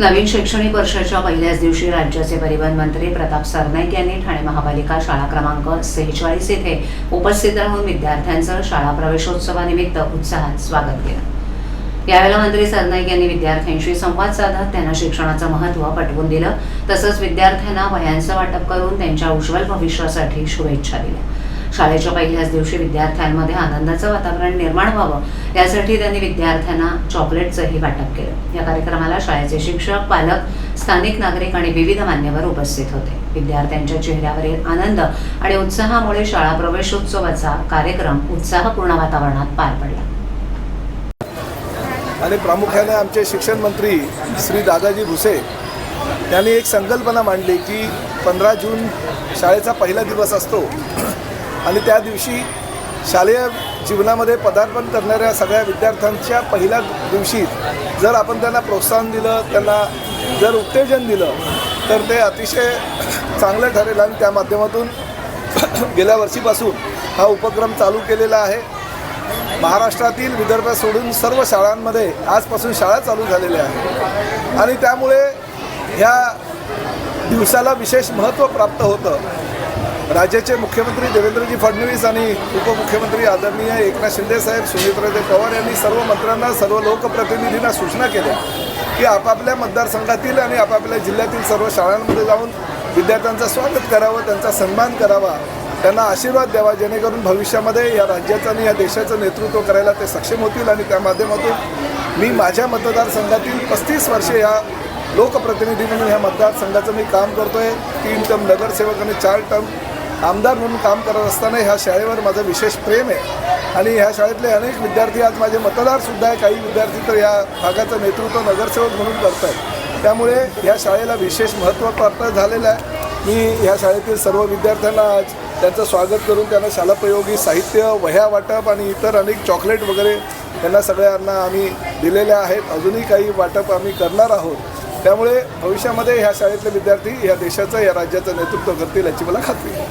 नवीन शैक्षणिक वर्षाच्या पहिल्याच दिवशी राज्याचे परिवहन मंत्री प्रताप सरनाईक यांनी ठाणे महापालिका शाळा क्रमांक 46 येथे उपस्थित राहून विद्यार्थ्यांचं शाळा प्रवेशोत्सवानिमित्त उत्साहात स्वागत केलं। यावेळेला मंत्री सरनाईक यांनी विद्यार्थ्यांशी संवाद साधत त्यांना शिक्षणाचं महत्त्व पटवून दिलं, तसंच विद्यार्थ्यांना वह्यांचं वाटप करून त्यांच्या उज्ज्वल भविष्यासाठी शुभेच्छा दिल्या। शाळेच्या पहिल्याच दिवशी विद्यार्थ्यांमध्ये आनंदाचं वातावरण निर्माण व्हावं यासाठी त्यांनी विद्यार्थ्यांना चॉकलेटचंही वाटप केलं। या कार्यक्रमाला शाळेचे शिक्षक, पालक, स्थानिक नागरिक आणि विविध मान्यवर उपस्थित होते। विद्यार्थ्यांच्या चेहऱ्यावरील आनंद आणि उत्साहामुळे शाळा प्रवेशोत्सवाचा कार्यक्रम उत्साहपूर्ण वातावरणात पार पडला। आणि प्रामुख्याने आमचे शिक्षण मंत्री श्री दादाजी भुसे यांनी एक संकल्पना मांडली की 15 जून शाळेचा पहिला दिवस असतो आणि त्या दिवशी शालेय जीवनामध्ये पदार्पण करणाऱ्या सगळ्या विद्यार्थ्यांच्या पहिल्या दिवशी जर आपण त्यांना प्रोत्साहन दिलं, त्यांना जर उत्तेजन दिलं तर ते अतिशय चांगलं ठरेल। आणि त्या माध्यमातून गेल्या वर्षीपासून हा उपक्रम चालू केलेला आहे। महाराष्ट्रातील विदर्भ सोडून सर्व शाळांमध्ये आजपासून शाळा चालू झालेल्या आहेत आणि त्यामुळे ह्या दिवसाला विशेष महत्त्व प्राप्त होतं। राज्याचे मुख्यमंत्री देवेंद्रजी फडणवीस आणि उपमुख्यमंत्री आदरणीय एकनाथ शिंदे साहेब, सुमित्राताई पवार यांनी सर्व मंत्र्यांना, सर्व लोकप्रतिनिधींना सूचना केल्या की आपापल्या मतदारसंघातील आणि आपापल्या जिल्ह्यातील सर्व शाळांमध्ये जाऊन विद्यार्थ्यांचं स्वागत करावं, त्यांचा सन्मान करावा, त्यांना आशीर्वाद द्यावा, जेणेकरून भविष्यामध्ये या राज्याचं आणि या देशाचं नेतृत्व करायला ते सक्षम होतील। आणि त्या माध्यमातून मी माझ्या मतदारसंघातील 35 वर्षे या लोकप्रतिनिधी म्हणून ह्या मतदारसंघाचं मी काम करतो आहे। 3 टर्म नगरसेवक आणि 4 टर्म आमदार म्हणून काम करत असताना ह्या शाळेवर माझं विशेष प्रेम आहे आणि ह्या शाळेतले अनेक विद्यार्थी आज माझे मतदारसुद्धा आहे। काही विद्यार्थी तर या भागाचं नेतृत्व नगरसेवक म्हणून करत आहेत। त्यामुळे ह्या शाळेला विशेष महत्त्व प्राप्त झालेलं आहे। मी ह्या शाळेतील सर्व विद्यार्थ्यांना आज त्यांचं स्वागत करून त्यांना शालाप्रयोगी साहित्य, वह्या वाटप आणि इतर अनेक चॉकलेट वगैरे त्यांना सगळ्यांना आम्ही दिलेल्या आहेत। अजूनही काही वाटप आम्ही करणार आहोत। त्यामुळे भविष्यामध्ये ह्या शाळेतले विद्यार्थी या देशाचं, या राज्याचं नेतृत्व करतील याची मला खात्री आहे।